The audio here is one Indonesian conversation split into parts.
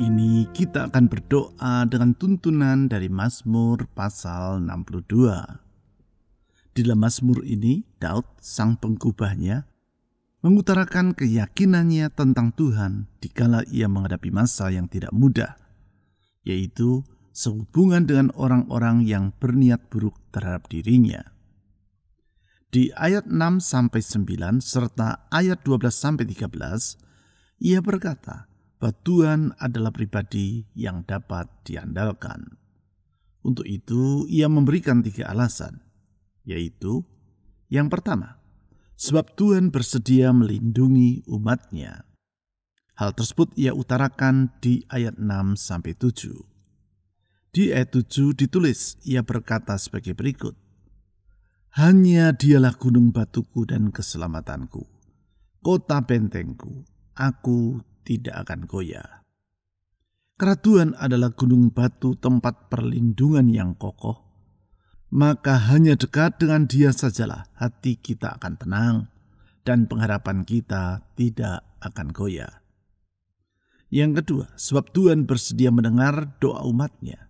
ini kita akan berdoa dengan tuntunan dari Mazmur pasal 62. Di dalam Mazmur ini, Daud, sang pengkhotbahnya, mengutarakan keyakinannya tentang Tuhan dikala ia menghadapi masa yang tidak mudah, yaitu sehubungan dengan orang-orang yang berniat buruk terhadap dirinya. Di ayat 6-9 serta ayat 12-13, ia berkata bahwa Tuhan adalah pribadi yang dapat diandalkan. Untuk itu, ia memberikan 3 alasan, yaitu yang pertama, sebab Tuhan bersedia melindungi umat-Nya. Hal tersebut ia utarakan di ayat 6-7. Di ayat 7 ditulis, ia berkata sebagai berikut, "Hanya dialah gunung batuku dan keselamatanku, kota bentengku, aku tidak akan goyah." Karena Tuhan adalah gunung batu, tempat perlindungan yang kokoh, maka hanya dekat dengan Dia sajalah hati kita akan tenang dan pengharapan kita tidak akan goyah. Yang kedua, sebab Tuhan bersedia mendengar doa umat-Nya.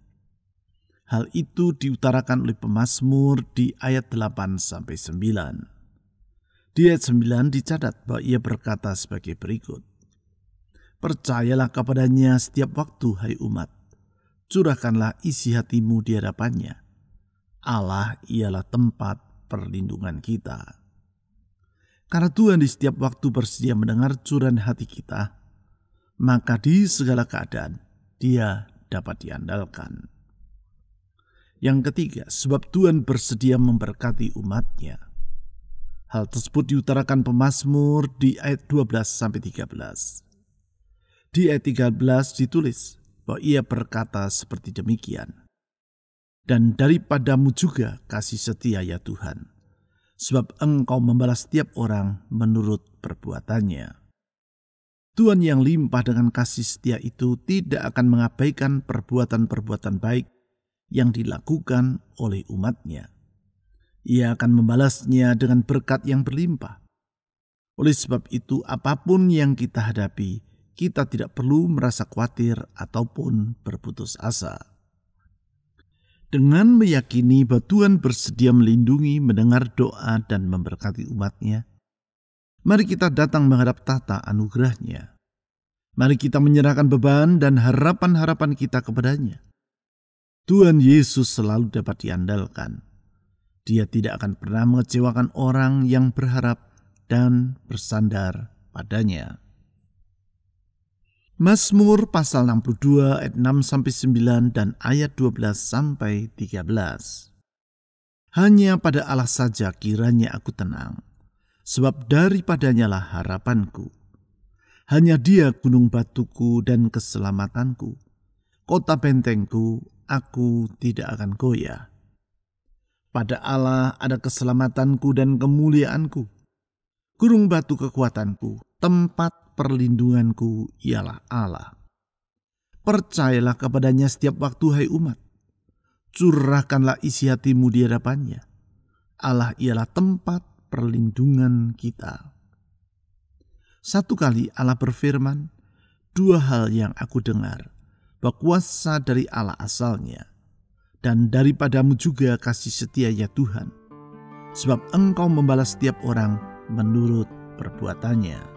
Hal itu diutarakan oleh pemazmur di ayat 8-9. Di ayat 9 dicatat bahwa ia berkata sebagai berikut, "Percayalah kepadanya setiap waktu, hai umat. Curahkanlah isi hatimu di hadapannya. Allah ialah tempat perlindungan kita." Karena Tuhan di setiap waktu bersedia mendengar curahan hati kita, maka di segala keadaan Dia dapat diandalkan. Yang ketiga, sebab Tuhan bersedia memberkati umat-Nya. Hal tersebut diutarakan pemazmur di ayat 12-13. Di ayat 13 ditulis bahwa ia berkata seperti demikian, "Dan daripadamu juga kasih setia ya Tuhan, sebab Engkau membalas setiap orang menurut perbuatannya." Tuhan yang limpah dengan kasih setia itu tidak akan mengabaikan perbuatan-perbuatan baik yang dilakukan oleh umat-Nya. Ia akan membalasnya dengan berkat yang berlimpah. Oleh sebab itu, apapun yang kita hadapi, kita tidak perlu merasa khawatir ataupun berputus asa. Dengan meyakini bahwa Tuhan bersedia melindungi, mendengar doa, dan memberkati umat-Nya, mari kita datang menghadap tahta anugerah-Nya. Mari kita menyerahkan beban dan harapan-harapan kita kepada-Nya. Tuhan Yesus selalu dapat diandalkan. Dia tidak akan pernah mengecewakan orang yang berharap dan bersandar padanya. Mazmur pasal 62 ayat 6-9 dan ayat 12-13. "Hanya pada Allah saja kiranya aku tenang, sebab daripadanya lah harapanku. Hanya Dia gunung batuku dan keselamatanku, kota bentengku, aku tidak akan goyah. Pada Allah ada keselamatanku dan kemuliaanku. Gunung batu kekuatanku, tempat perlindunganku ialah Allah. Percayalah kepadanya setiap waktu, hai umat. Curahkanlah isi hatimu di hadapannya. Allah ialah tempat perlindungan kita." Satu kali Allah berfirman, "Dua hal yang aku dengar, bahwa kuasa dari Allah asalnya, dan daripadamu juga kasih setia ya Tuhan, sebab Engkau membalas setiap orang menurut perbuatannya."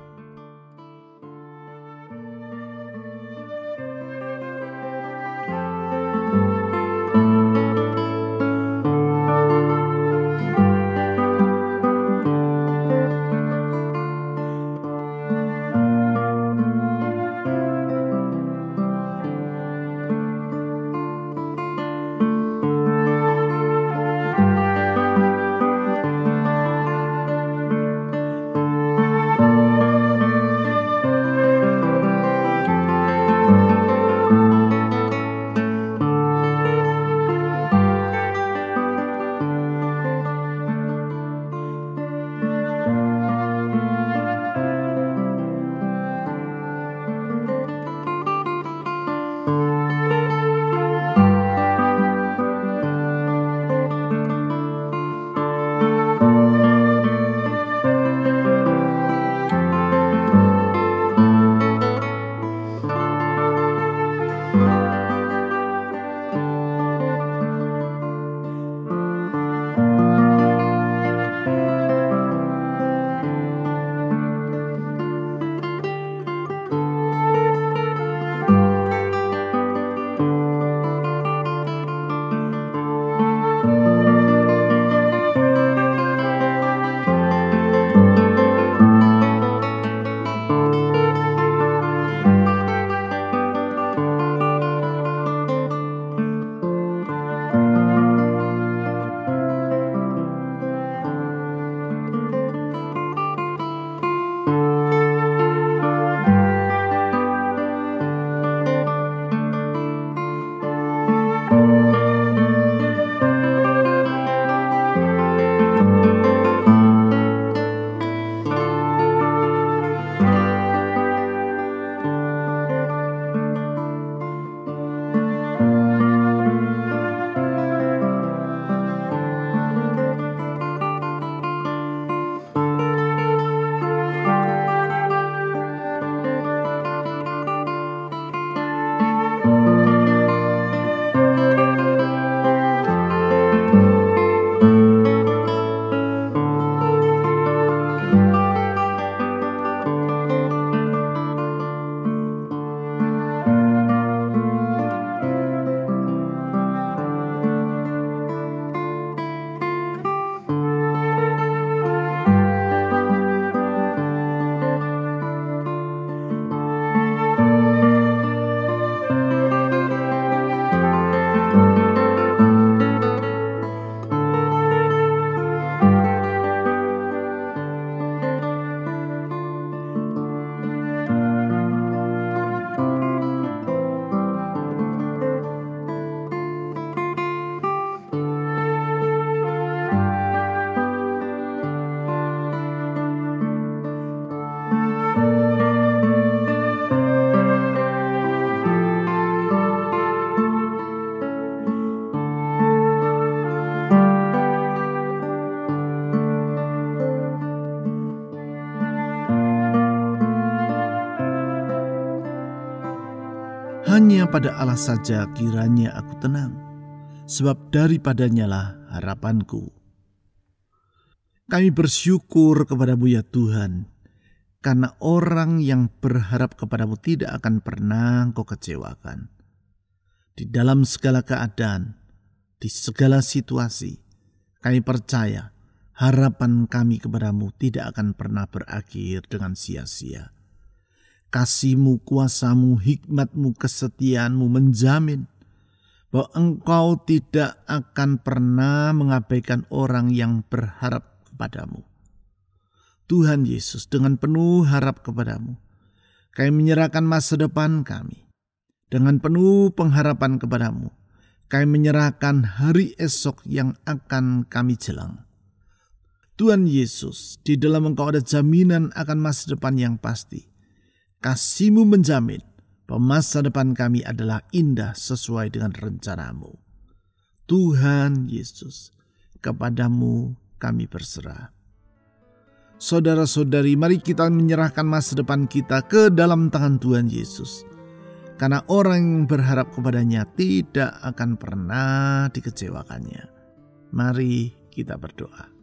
pada Allah saja kiranya aku tenang, sebab daripadanya lah harapanku. Kami bersyukur kepadamu ya Tuhan, karena orang yang berharap kepadamu tidak akan pernah Engkau kecewakan. Di dalam segala keadaan, di segala situasi, kami percaya harapan kami kepadamu tidak akan pernah berakhir dengan sia-sia. Kasih-Mu, kuasa-Mu, hikmat-Mu, kesetiaan-Mu menjamin bahwa Engkau tidak akan pernah mengabaikan orang yang berharap kepadamu. Tuhan Yesus, dengan penuh harap kepadamu, kami menyerahkan masa depan kami. Dengan penuh pengharapan kepadamu, kami menyerahkan hari esok yang akan kami jelang. Tuhan Yesus, di dalam Engkau ada jaminan akan masa depan yang pasti. Kasih-Mu menjamin bahwa masa depan kami adalah indah sesuai dengan rencana-Mu. Tuhan Yesus, kepadamu kami berserah. Saudara-saudari, mari kita menyerahkan masa depan kita ke dalam tangan Tuhan Yesus. Karena orang yang berharap kepadanya tidak akan pernah dikecewakannya. Mari kita berdoa.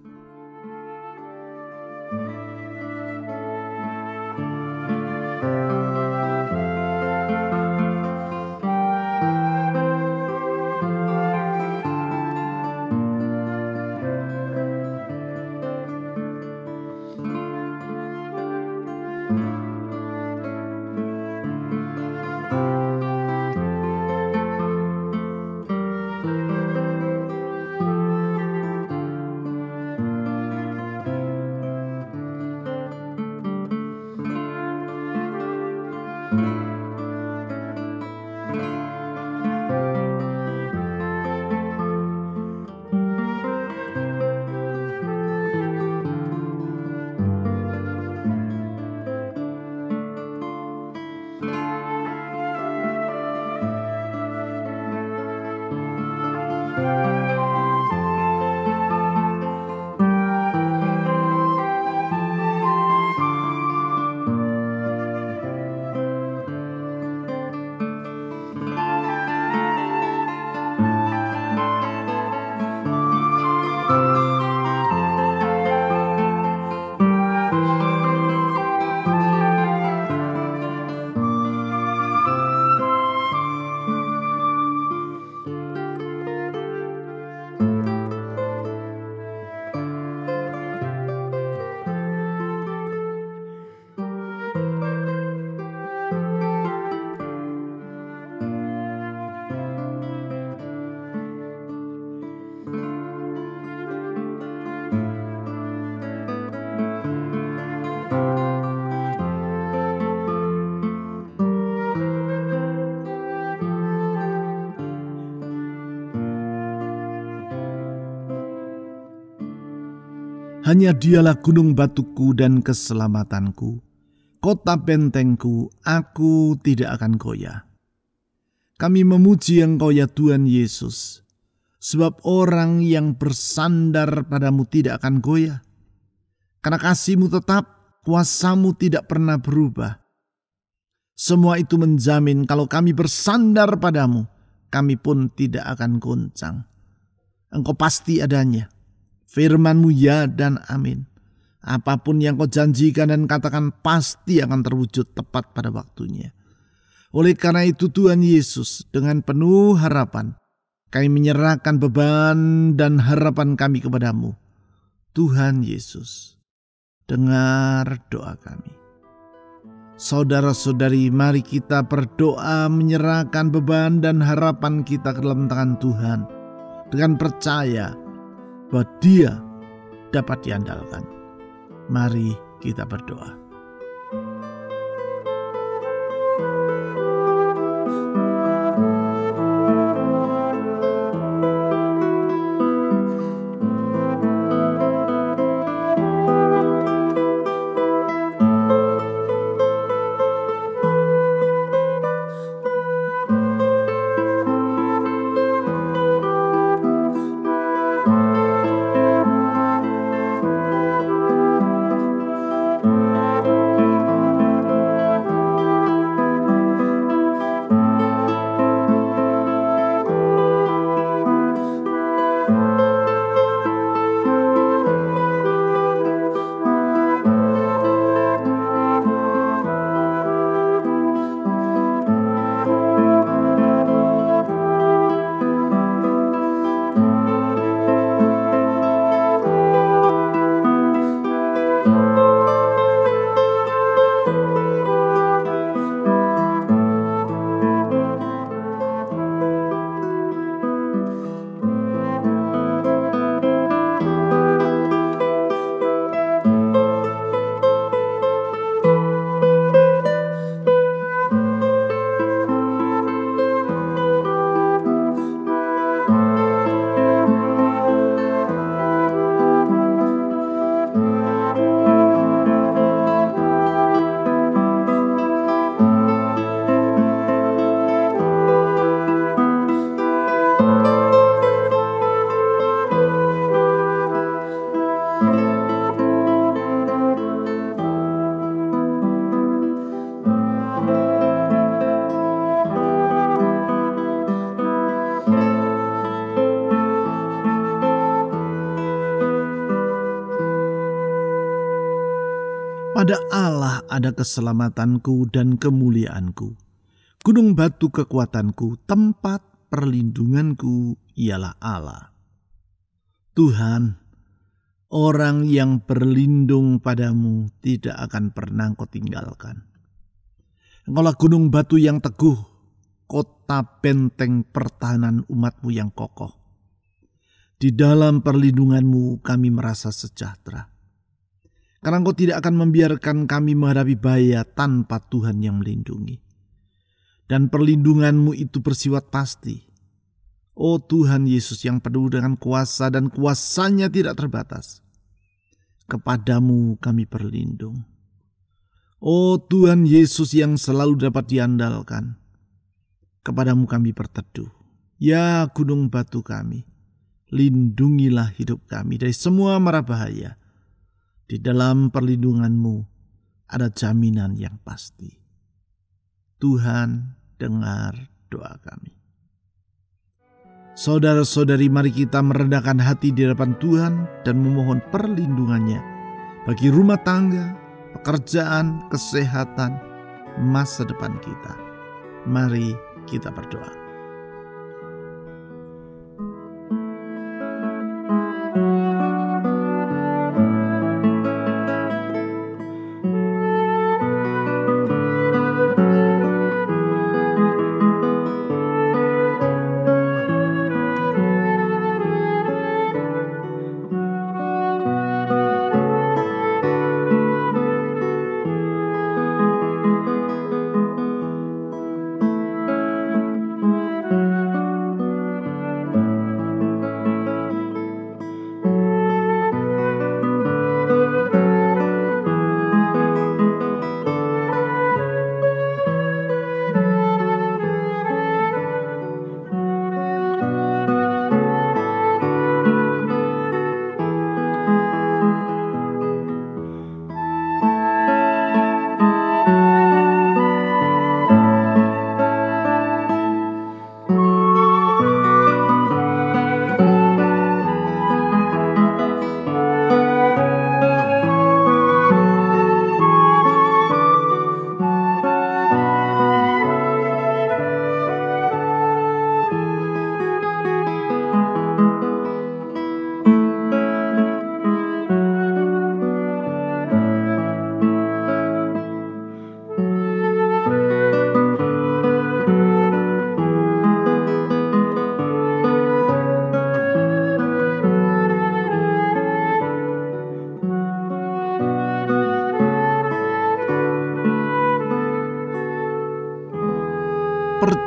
Hanya Dialah gunung batuku dan keselamatanku, kota bentengku, aku tidak akan goyah. Kami memuji Engkau ya Tuhan Yesus, sebab orang yang bersandar padamu tidak akan goyah. Karena kasih-Mu tetap, kuasa-Mu tidak pernah berubah. Semua itu menjamin kalau kami bersandar padamu, kami pun tidak akan goncang. Engkau pasti adanya. Firman-Mu ya dan amin. Apapun yang Kau janjikan dan katakan pasti akan terwujud tepat pada waktunya. Oleh karena itu Tuhan Yesus, dengan penuh harapan, kami menyerahkan beban dan harapan kami kepadamu. Tuhan Yesus, dengar doa kami. Saudara-saudari, mari kita berdoa menyerahkan beban dan harapan kita ke dalam tangan Tuhan. Dengan percaya bahwa Dia dapat diandalkan. Mari kita berdoa. Pada Allah ada keselamatanku dan kemuliaanku. Gunung batu kekuatanku, tempat perlindunganku ialah Allah. Tuhan, orang yang berlindung padamu tidak akan pernah Engkau tinggalkan. Engkaulah gunung batu yang teguh, kota benteng pertahanan umatmu yang kokoh. Di dalam perlindunganmu kami merasa sejahtera. Karena Engkau tidak akan membiarkan kami menghadapi bahaya tanpa Tuhan yang melindungi. Dan perlindunganmu itu bersifat pasti. Oh Tuhan Yesus yang penuh dengan kuasa dan kuasanya tidak terbatas. Kepadamu kami berlindung. Oh Tuhan Yesus yang selalu dapat diandalkan. Kepadamu kami berteduh. Ya gunung batu kami, lindungilah hidup kami dari semua mara bahaya. Di dalam perlindunganmu ada jaminan yang pasti. Tuhan, dengar doa kami. Saudara-saudari, mari kita merendahkan hati di hadapan Tuhan dan memohon perlindungannya bagi rumah tangga, pekerjaan, kesehatan, masa depan kita. Mari kita berdoa.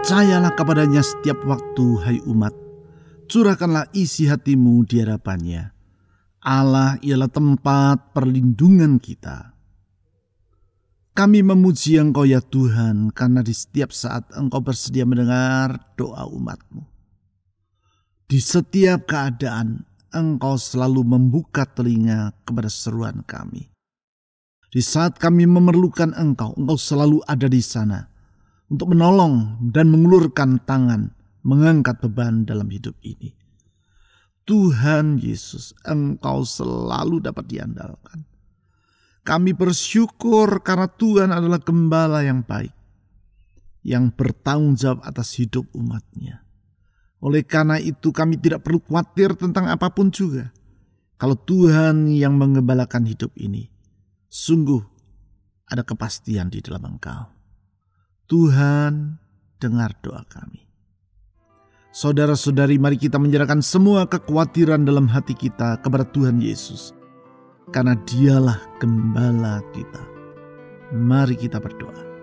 Percayalah kepadanya setiap waktu, hai umat. Curahkanlah isi hatimu di hadapannya. Allah ialah tempat perlindungan kita. Kami memuji Engkau ya Tuhan, karena di setiap saat Engkau bersedia mendengar doa umat-Mu. Di setiap keadaan Engkau selalu membuka telinga kepada seruan kami. Di saat kami memerlukan Engkau, Engkau selalu ada di sana untuk menolong dan mengulurkan tangan, mengangkat beban dalam hidup ini. Tuhan Yesus, Engkau selalu dapat diandalkan. Kami bersyukur karena Tuhan adalah gembala yang baik, yang bertanggung jawab atas hidup umat-Nya. Oleh karena itu kami tidak perlu khawatir tentang apapun juga. Kalau Tuhan yang menggembalakan hidup ini, sungguh ada kepastian di dalam Engkau. Tuhan, dengar doa kami. Saudara-saudari, mari kita menyerahkan semua kekhawatiran dalam hati kita kepada Tuhan Yesus, karena Dialah gembala kita. Mari kita berdoa.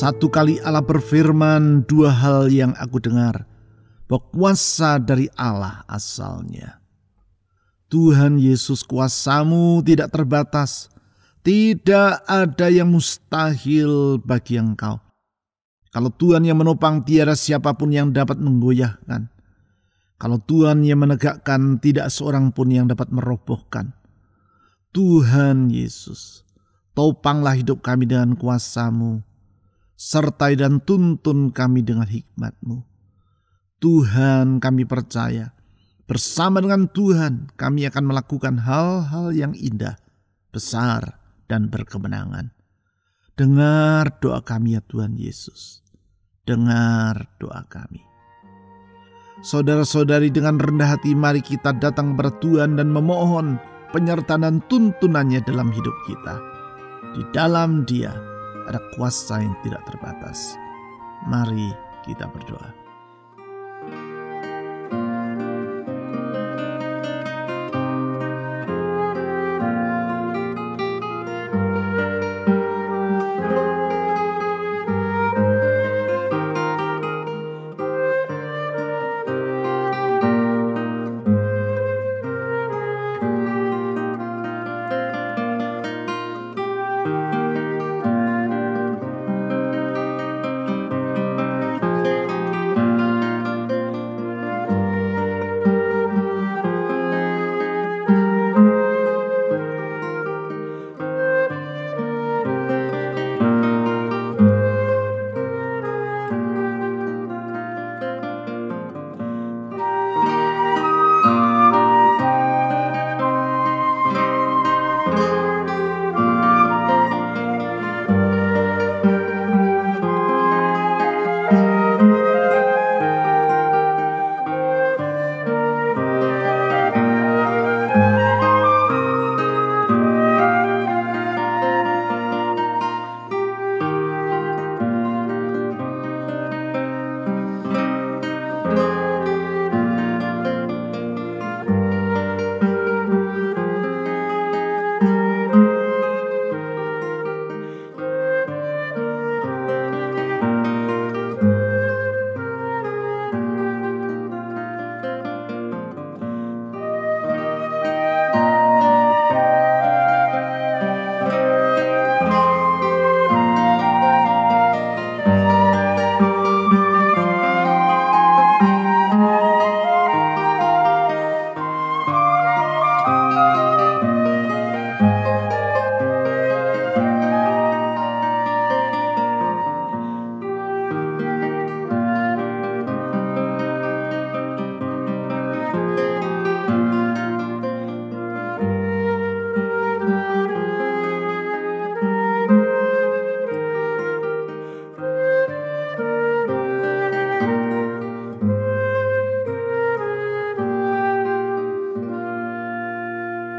Satu kali Allah berfirman, dua hal yang aku dengar, bahwa kuasa dari Allah asalnya. Tuhan Yesus, kuasamu tidak terbatas. Tidak ada yang mustahil bagi Engkau. Kalau Tuhan yang menopang, tiada siapapun yang dapat menggoyahkan. Kalau Tuhan yang menegakkan, tidak seorang pun yang dapat merobohkan. Tuhan Yesus, topanglah hidup kami dengan kuasa-Mu, sertai dan tuntun kami dengan hikmat-Mu. Tuhan, kami percaya, bersama dengan Tuhan kami akan melakukan hal-hal yang indah, besar, dan berkemenangan. Dengar doa kami ya Tuhan Yesus, dengar doa kami. Saudara-saudari, dengan rendah hati mari kita datang kepada Tuhan dan memohon penyertaan dan tuntunannya dalam hidup kita. Di dalam Dia ada kuasa yang tidak terbatas. Mari kita berdoa.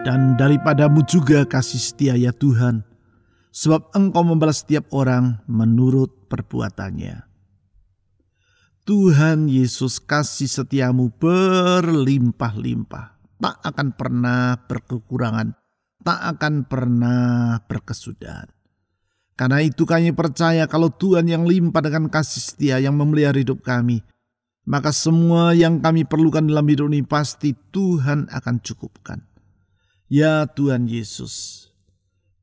Dan daripadamu juga kasih setia ya Tuhan, sebab Engkau membalas setiap orang menurut perbuatannya. Tuhan Yesus, kasih setiamu berlimpah-limpah, tak akan pernah berkekurangan, tak akan pernah berkesudahan. Karena itu kami percaya kalau Tuhan yang limpah dengan kasih setia yang memelihara hidup kami, maka semua yang kami perlukan dalam hidup ini pasti Tuhan akan cukupkan. Ya Tuhan Yesus,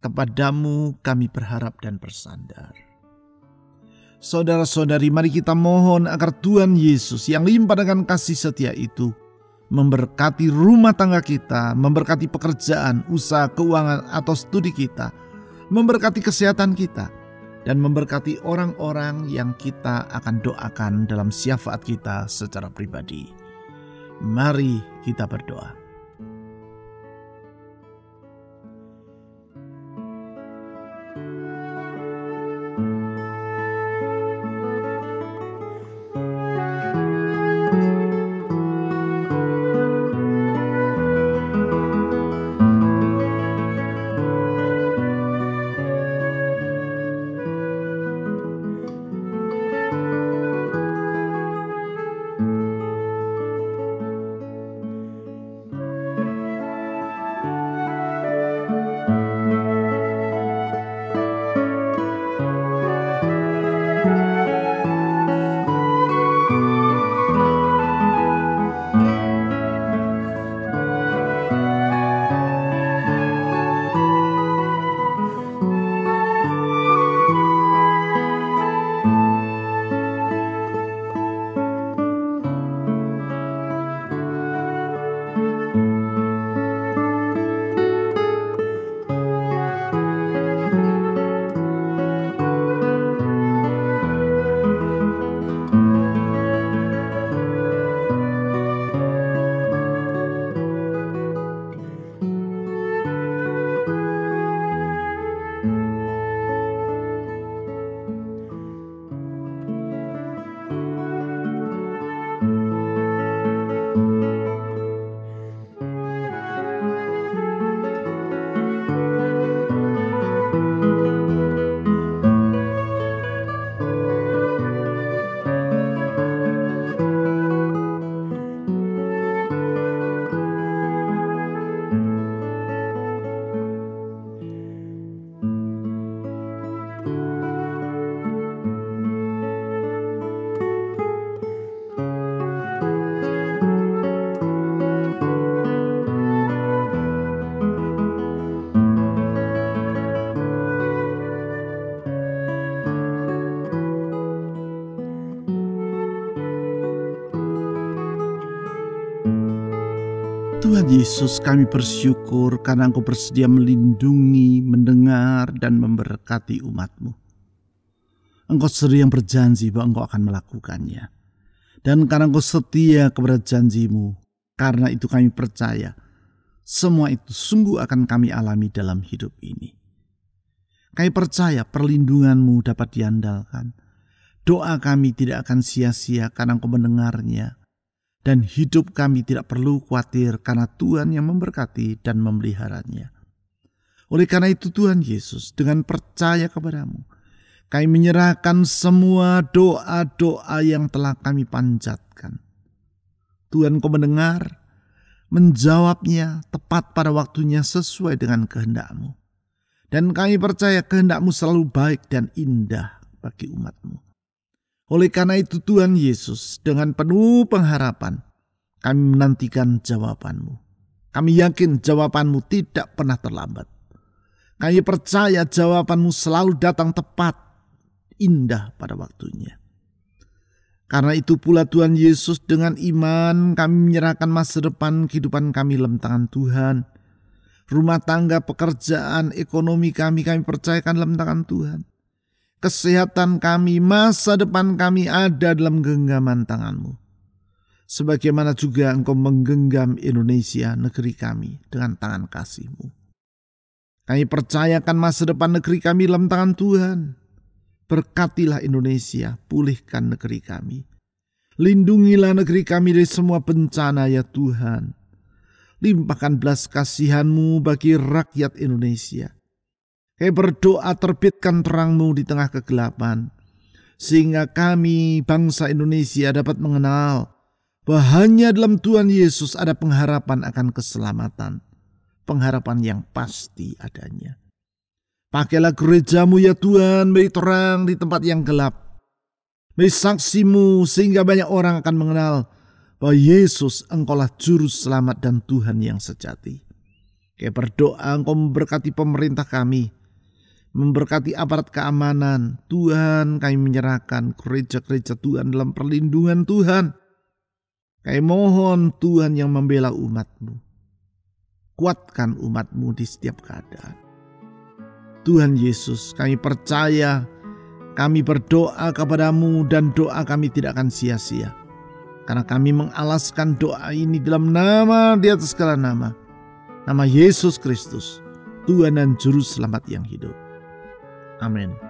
kepadamu kami berharap dan bersandar. Saudara-saudari, mari kita mohon agar Tuhan Yesus yang limpah dengan kasih setia itu memberkati rumah tangga kita, memberkati pekerjaan, usaha, keuangan, atau studi kita, memberkati kesehatan kita, dan memberkati orang-orang yang kita akan doakan dalam syafaat kita secara pribadi. Mari kita berdoa. Tuhan Yesus, kami bersyukur karena Engkau bersedia melindungi, mendengar, dan memberkati umat-Mu. Engkau sering berjanji bahwa Engkau akan melakukannya. Dan karena Engkau setia kepada janji-Mu, karena itu kami percaya semua itu sungguh akan kami alami dalam hidup ini. Kami percaya perlindungan-Mu dapat diandalkan. Doa kami tidak akan sia-sia karena Engkau mendengarnya. Dan hidup kami tidak perlu khawatir karena Tuhan yang memberkati dan memeliharanya. Oleh karena itu Tuhan Yesus, dengan percaya kepadamu, kami menyerahkan semua doa-doa yang telah kami panjatkan. Tuhan, Kau mendengar, menjawabnya tepat pada waktunya sesuai dengan kehendak-Mu. Dan kami percaya kehendak-Mu selalu baik dan indah bagi umat-Mu. Oleh karena itu Tuhan Yesus, dengan penuh pengharapan, kami menantikan jawaban-Mu. Kami yakin jawaban-Mu tidak pernah terlambat. Kami percaya jawaban-Mu selalu datang tepat, indah pada waktunya. Karena itu pula Tuhan Yesus, dengan iman kami menyerahkan masa depan kehidupan kami dalam tangan Tuhan. Rumah tangga, pekerjaan, ekonomi kami percayakan dalam tangan Tuhan. Kesehatan kami, masa depan kami ada dalam genggaman tangan-Mu. Sebagaimana juga Engkau menggenggam Indonesia, negeri kami, dengan tangan kasih-Mu. Kami percayakan masa depan negeri kami dalam tangan Tuhan. Berkatilah Indonesia, pulihkan negeri kami. Lindungilah negeri kami dari semua bencana ya Tuhan. Limpahkan belas kasihan-Mu bagi rakyat Indonesia. Kami berdoa terbitkan terang-Mu di tengah kegelapan, sehingga kami bangsa Indonesia dapat mengenal bahwa hanya dalam Tuhan Yesus ada pengharapan akan keselamatan, pengharapan yang pasti adanya. Pakailah gereja-Mu ya Tuhan, beri terang di tempat yang gelap, beri saksi-Mu sehingga banyak orang akan mengenal bahwa Yesus Engkaulah Juru Selamat dan Tuhan yang sejati. Kami berdoa Engkau memberkati pemerintah kami, memberkati aparat keamanan. Tuhan, kami menyerahkan gereja-gereja Tuhan dalam perlindungan Tuhan. Kami mohon Tuhan yang membela umat-Mu. Kuatkan umat-Mu di setiap keadaan. Tuhan Yesus, kami percaya, kami berdoa kepada-Mu dan doa kami tidak akan sia-sia. Karena kami mengalaskan doa ini dalam nama di atas segala nama. Nama Yesus Kristus, Tuhan dan Juru Selamat yang hidup. Amin.